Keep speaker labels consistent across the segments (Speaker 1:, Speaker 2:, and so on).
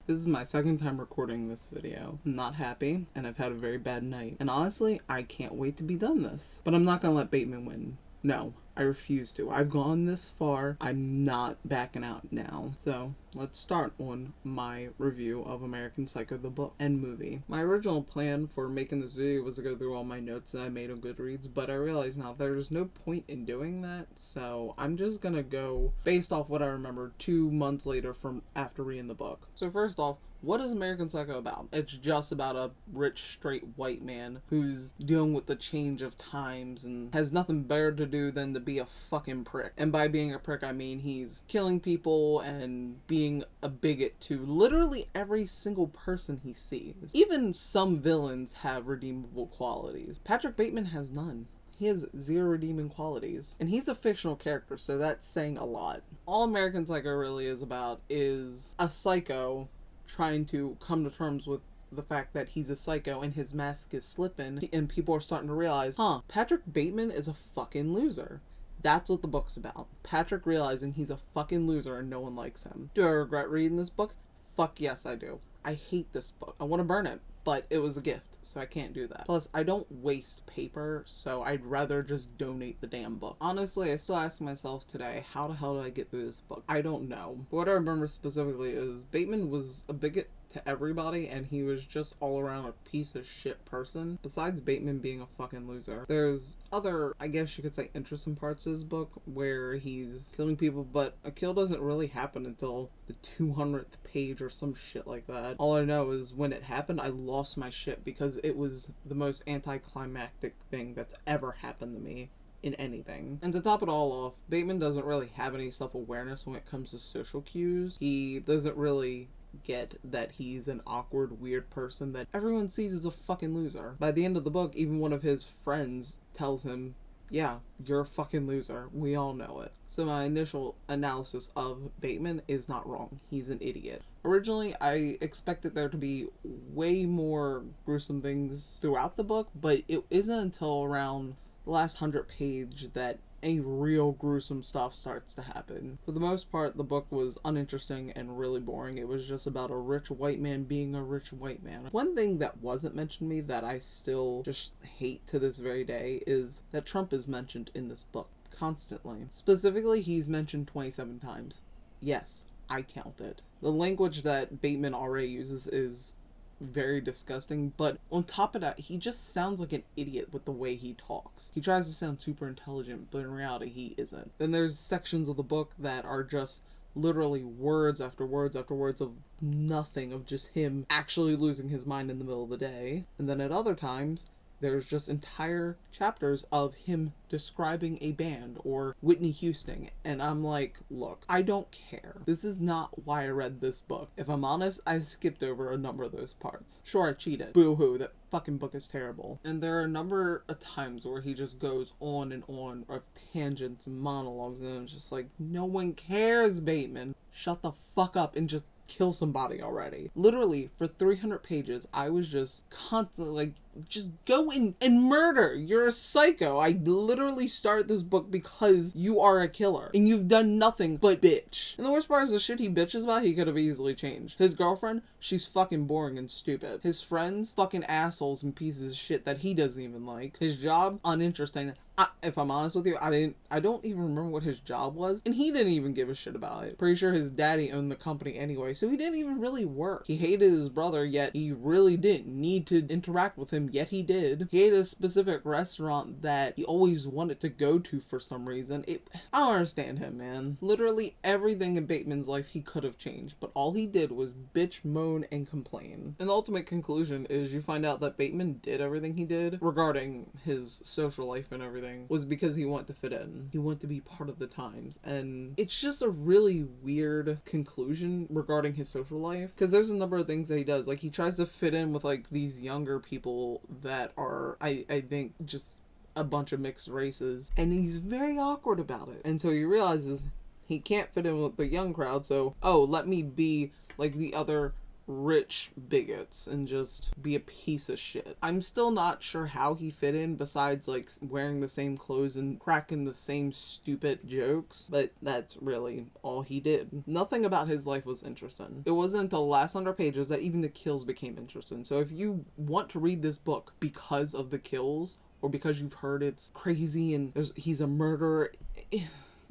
Speaker 1: This is my second time recording this video. I'm not happy, and I've had a very bad night. And honestly, I can't wait to be done this. But I'm not gonna let Bateman win. No, I refuse to. I've gone this far. I'm not backing out now. So let's start on my review of American Psycho, the book and movie. My original plan for making this video was to go through all my notes that I made on Goodreads, but I realize now there's no point in doing that, so I'm just gonna go based off what I remember 2 months later from after reading the book. So first off, what is American Psycho about? It's just about a rich, straight white man who's dealing with the change of times and has nothing better to do than to be a fucking prick. And by being a prick, I mean he's killing people and being a bigot to literally every single person he sees. Even some villains have redeemable qualities. Patrick Bateman has none. He has zero redeeming qualities. And he's a fictional character, so that's saying a lot. All American Psycho really is about is a psycho trying to come to terms with the fact that he's a psycho and his mask is slipping, and people are starting to realize, Patrick Bateman is a fucking loser. That's what the book's about. Patrick realizing he's a fucking loser and no one likes him. Do I regret reading this book? Fuck yes, I do. I hate this book. I want to burn it, but it was a gift, so I can't do that. Plus, I don't waste paper, so I'd rather just donate the damn book. Honestly, I still ask myself today, how the hell did I get through this book? I don't know. What I remember specifically is Bateman was a bigot to everybody, and he was just all around a piece of shit person. Besides Bateman being a fucking loser, there's other, I guess you could say, interesting parts of his book where he's killing people, but a kill doesn't really happen until the 200th page or some shit like that. All I know is when it happened, I lost my shit because it was the most anticlimactic thing that's ever happened to me in anything. And to top it all off, Bateman doesn't really have any self-awareness when it comes to social cues. He doesn't really get that he's an awkward, weird person that everyone sees as a fucking loser. By the end of the book, even one of his friends tells him, yeah, you're a fucking loser. We all know it. So my initial analysis of Bateman is not wrong. He's an idiot. Originally, I expected there to be way more gruesome things throughout the book, but it isn't until around the last 100 page that any real gruesome stuff starts to happen. For the most part, the book was uninteresting and really boring. It was just about a rich white man being a rich white man. One thing that wasn't mentioned to me that I still just hate to this very day is that Trump is mentioned in this book constantly. Specifically, he's mentioned 27 times. Yes, I counted. The language that Bateman already uses is very disgusting, but on top of that, he just sounds like an idiot with the way he talks. He tries to sound super intelligent, but in reality he isn't. Then there's sections of the book that are just literally words after words after words of nothing, of just him actually losing his mind in the middle of the day. And then at other times, there's just entire chapters of him describing a band or Whitney Houston. And I'm like, look, I don't care. This is not why I read this book. If I'm honest, I skipped over a number of those parts. Sure, I cheated. Boo-hoo, that fucking book is terrible. And there are a number of times where he just goes on and on of tangents and monologues, and I'm just like, no one cares, Bateman. Shut the fuck up and just kill somebody already. Literally, for 300 pages, I was just constantly like, just go in and murder. You're a psycho. I literally started this book because you are a killer and you've done nothing but bitch. And the worst part is the shit he bitches about, he could have easily changed. His girlfriend, she's fucking boring and stupid. His friends, fucking assholes and pieces of shit that he doesn't even like. His job, uninteresting. If I'm honest with you, I don't even remember what his job was, and he didn't even give a shit about it. Pretty sure his daddy owned the company anyway, so he didn't even really work. He hated his brother, yet he really didn't need to interact with him, yet he did. He ate a specific restaurant that he always wanted to go to for some reason. I don't understand him, man. Literally everything in Bateman's life he could have changed, but all he did was bitch, moan, and complain. And the ultimate conclusion is you find out that Bateman did everything he did regarding his social life and everything was because he wanted to fit in. He wanted to be part of the times. And it's just a really weird conclusion regarding his social life, because there's a number of things that he does. Like, he tries to fit in with like these younger people that are, I think, just a bunch of mixed races, and he's very awkward about it. And so he realizes he can't fit in with the young crowd, so let me be like the other rich bigots and just be a piece of shit. I'm still not sure how he fit in besides like wearing the same clothes and cracking the same stupid jokes, but that's really all he did. Nothing about his life was interesting. It wasn't until the last 100 pages that even the kills became interesting. So if you want to read this book because of the kills, or because you've heard it's crazy and he's a murderer,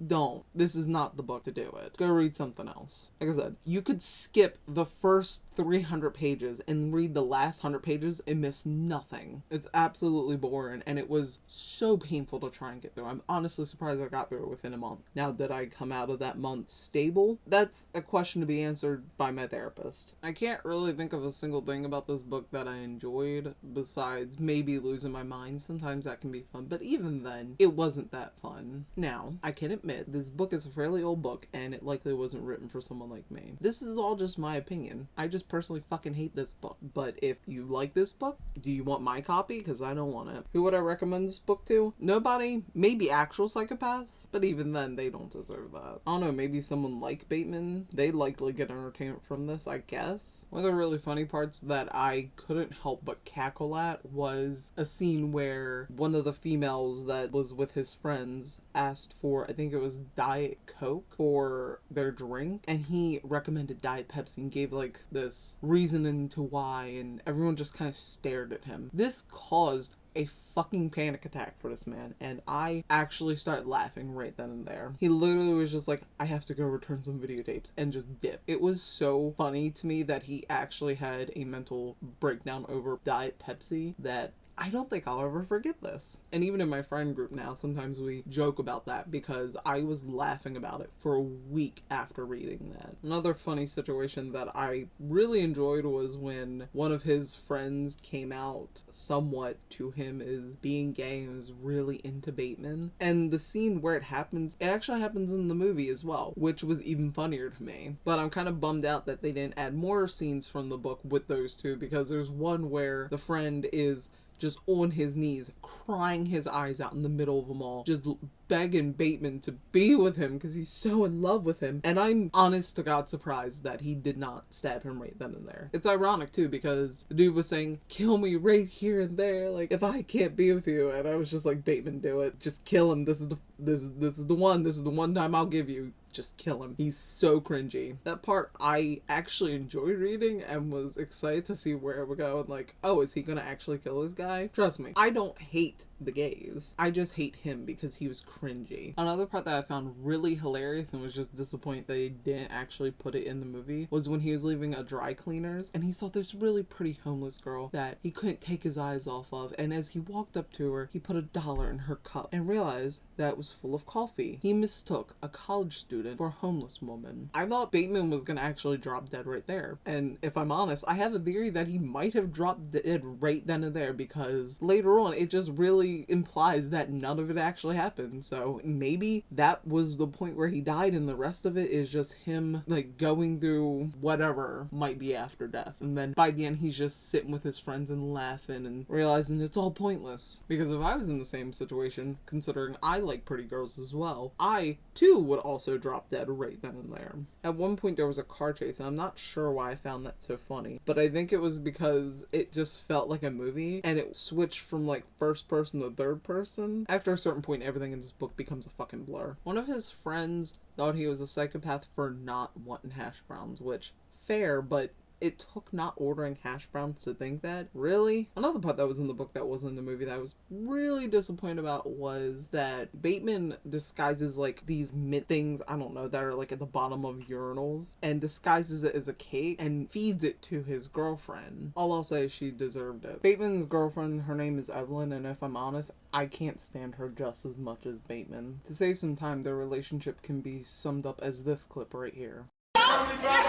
Speaker 1: don't. This is not the book to do it. Go read something else. Like I said, you could skip the first 300 pages and read the last 100 pages and miss nothing. It's absolutely boring, and it was so painful to try and get through. I'm honestly surprised I got through it within a month. Now, did I come out of that month stable? That's a question to be answered by my therapist. I can't really think of a single thing about this book that I enjoyed besides maybe losing my mind. Sometimes that can be fun, but even then, it wasn't that fun. Now, I can admit this book is a fairly old book, and it likely wasn't written for someone like me. This is all just my opinion. I just personally fucking hate this book. But if you like this book, do you want my copy? Because I don't want it. Who would I recommend this book to? Nobody. Maybe actual psychopaths, but even then, they don't deserve that. I don't know, maybe someone like Bateman. They'd likely get entertainment from this, I guess. One of the really funny parts that I couldn't help but cackle at was a scene where one of the females that was with his friends asked for, I think it was Diet Coke for their drink, and he recommended Diet Pepsi and gave like this reasoning to why, and everyone just kind of stared at him. This caused a fucking panic attack for this man, and I actually started laughing right then and there. He literally was just like, I have to go return some videotapes, and just dip. It was so funny to me that he actually had a mental breakdown over Diet Pepsi that I don't think I'll ever forget this. And even in my friend group now, sometimes we joke about that because I was laughing about it for a week after reading that. Another funny situation that I really enjoyed was when one of his friends came out somewhat to him as being gay and was really into Bateman. And the scene where it happens, it actually happens in the movie as well, which was even funnier to me. But I'm kind of bummed out that they didn't add more scenes from the book with those two, because there's one where the friend is just on his knees, crying his eyes out in the middle of them all, just begging Bateman to be with him because he's so in love with him. And I'm honest to God surprised that he did not stab him right then and there. It's ironic too, because the dude was saying, kill me right here and there, like, if I can't be with you. And I was just like, Bateman, do it. Just kill him. This is the one time I'll give you. Just kill him. He's so cringy. That part I actually enjoyed reading and was excited to see where it would go, and like, oh, is he gonna actually kill this guy? Trust me, I don't hate the gays. I just hate him because he was cringy. Another part that I found really hilarious and was just disappointed they didn't actually put it in the movie was when he was leaving a dry cleaners and he saw this really pretty homeless girl that he couldn't take his eyes off of, and as he walked up to her, he put $1 in her cup and realized that it was full of coffee. He mistook a college student for a homeless woman. I thought Bateman was gonna actually drop dead right there, and if I'm honest, I have a theory that he might have dropped dead right then and there, because later on it just really implies that none of it actually happened. So maybe that was the point where he died and the rest of it is just him like going through whatever might be after death, and then by the end he's just sitting with his friends and laughing and realizing it's all pointless. Because if I was in the same situation, considering I like pretty girls as well, I too would also drop dead right then and there. At one point there was a car chase, and I'm not sure why I found that so funny, but I think it was because it just felt like a movie and it switched from like first person to third person. After a certain point, everything in this book becomes a fucking blur. One of his friends thought he was a psychopath for not wanting hash browns, which, fair, but it took not ordering hash browns to think that. Really? Another part that was in the book that wasn't in the movie that I was really disappointed about was that Bateman disguises like these mint things, I don't know, that are like at the bottom of urinals, and disguises it as a cake and feeds it to his girlfriend. All I'll say is she deserved it. Bateman's girlfriend, her name is Evelyn, and if I'm honest, I can't stand her just as much as Bateman. To save some time, their relationship can be summed up as this clip right here. You got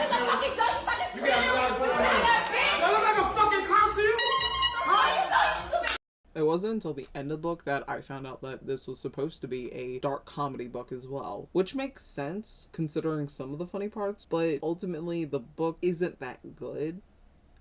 Speaker 1: I look like a fucking clown to you? It wasn't until the end of the book that I found out that this was supposed to be a dark comedy book as well, which makes sense considering some of the funny parts, but ultimately the book isn't that good.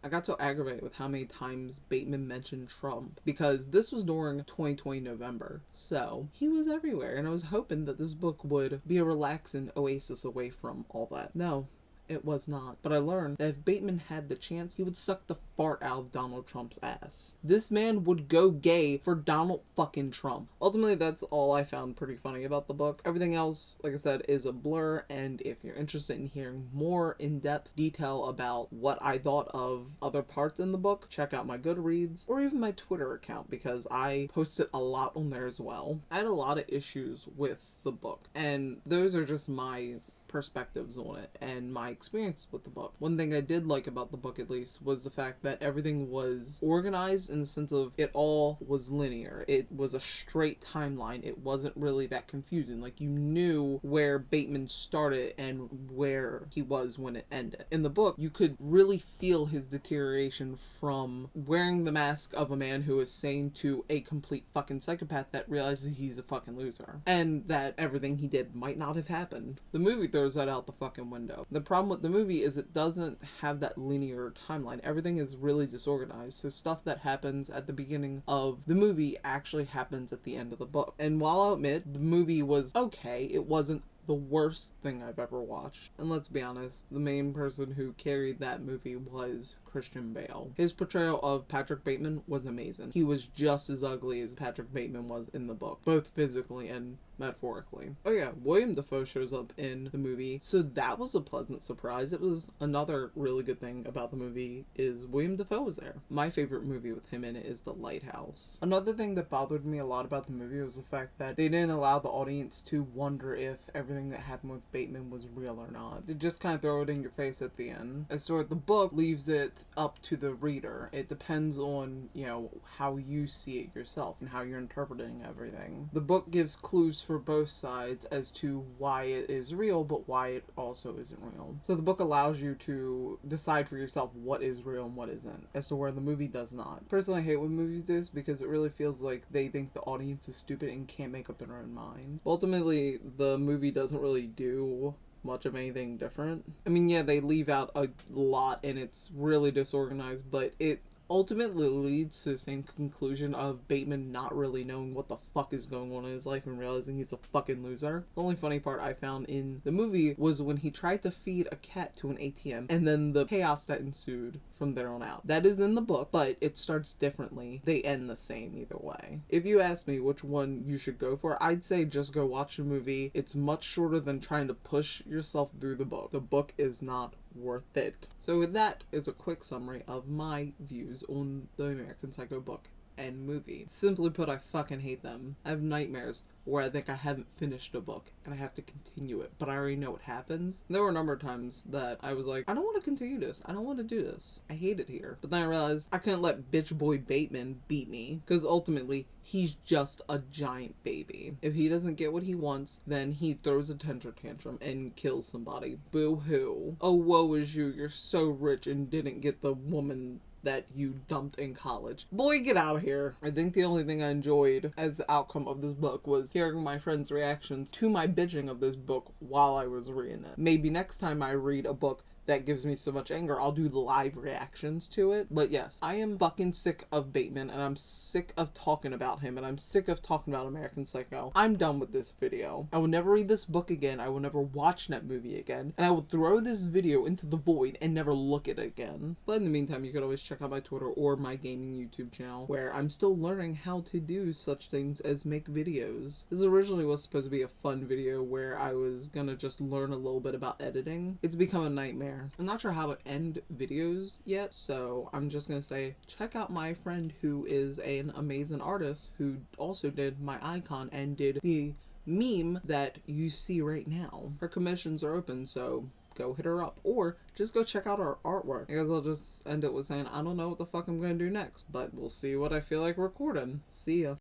Speaker 1: I got so aggravated with how many times Bateman mentioned Trump, because this was during 2020 November, so he was everywhere, and I was hoping that this book would be a relaxing oasis away from all that. No, It was not. But I learned that if Bateman had the chance, he would suck the fart out of Donald Trump's ass. This man would go gay for Donald fucking Trump. Ultimately, that's all I found pretty funny about the book. Everything else, like I said, is a blur, and if you're interested in hearing more in-depth detail about what I thought of other parts in the book, check out my Goodreads or even my Twitter account, because I posted a lot on there as well. I had a lot of issues with the book, and those are just my perspectives on it and my experience with the book. One thing I did like about the book, at least, was the fact that everything was organized in the sense of it all was linear. It was a straight timeline. It wasn't really that confusing. Like, you knew where Bateman started and where he was when it ended. In the book, you could really feel his deterioration from wearing the mask of a man who is sane to a complete fucking psychopath that realizes he's a fucking loser and that everything he did might not have happened. The movie throws that out the fucking window. The problem with the movie is it doesn't have that linear timeline. Everything is really disorganized, so stuff that happens at the beginning of the movie actually happens at the end of the book. And while I'll admit the movie was okay, it wasn't the worst thing I've ever watched. And let's be honest, the main person who carried that movie was Christian Bale. His portrayal of Patrick Bateman was amazing. He was just as ugly as Patrick Bateman was in the book, both physically and metaphorically. Oh yeah, William Dafoe shows up in the movie, so that was a pleasant surprise. It was another really good thing about the movie is William Dafoe was there. My favorite movie with him in it is The Lighthouse. Another thing that bothered me a lot about the movie was the fact that they didn't allow the audience to wonder if everything that happened with Bateman was real or not. They just kind of throw it in your face at the end. As so the book leaves it up to the reader. It depends on, how you see it yourself and how you're interpreting everything. The book gives clues for both sides as to why it is real, but why it also isn't real. So the book allows you to decide for yourself what is real and what isn't, as to where the movie does not. Personally, I hate when movies do this because it really feels like they think the audience is stupid and can't make up their own mind. But ultimately, the movie doesn't really do much of anything different. I mean, yeah, they leave out a lot and it's really disorganized, but it ultimately leads to the same conclusion of Bateman not really knowing what the fuck is going on in his life and realizing he's a fucking loser. The only funny part I found in the movie was when he tried to feed a cat to an ATM and then the chaos that ensued from there on out. That is in the book, but it starts differently. They end the same either way. If you ask me which one you should go for, I'd say just go watch the movie. It's much shorter than trying to push yourself through the book. The book is not worth it. So with that is a quick summary of my views on the American Psycho book and movie. Simply put, I fucking hate them. I have nightmares where I think I haven't finished a book and I have to continue it, but I already know what happens. There were a number of times that I was like, I don't want to continue this. I don't want to do this. I hate it here. But then I realized I couldn't let bitch boy Bateman beat me, because ultimately he's just a giant baby. If he doesn't get what he wants, then he throws a temper tantrum and kills somebody. Boo-hoo. Oh, woe is you. You're so rich and didn't get the woman that you dumped in college. Boy, get out of here. I think the only thing I enjoyed as the outcome of this book was hearing my friends' reactions to my bitching of this book while I was reading it. Maybe next time I read a book that gives me so much anger, I'll do the live reactions to it. But yes, I am fucking sick of Bateman, and I'm sick of talking about him, and I'm sick of talking about American Psycho. I'm done with this video. I will never read this book again. I will never watch that movie again. And I will throw this video into the void and never look at it again. But in the meantime, you could always check out my Twitter or my gaming YouTube channel, where I'm still learning how to do such things as make videos. This originally was supposed to be a fun video where I was gonna just learn a little bit about editing. It's become a nightmare. I'm not sure how to end videos yet, so I'm just gonna say check out my friend who is an amazing artist who also did my icon and did the meme that you see right now. Her commissions are open, so go hit her up, or just go check out our artwork. I guess I'll just end it with saying I don't know what the fuck I'm gonna do next, but we'll see what I feel like recording. See ya.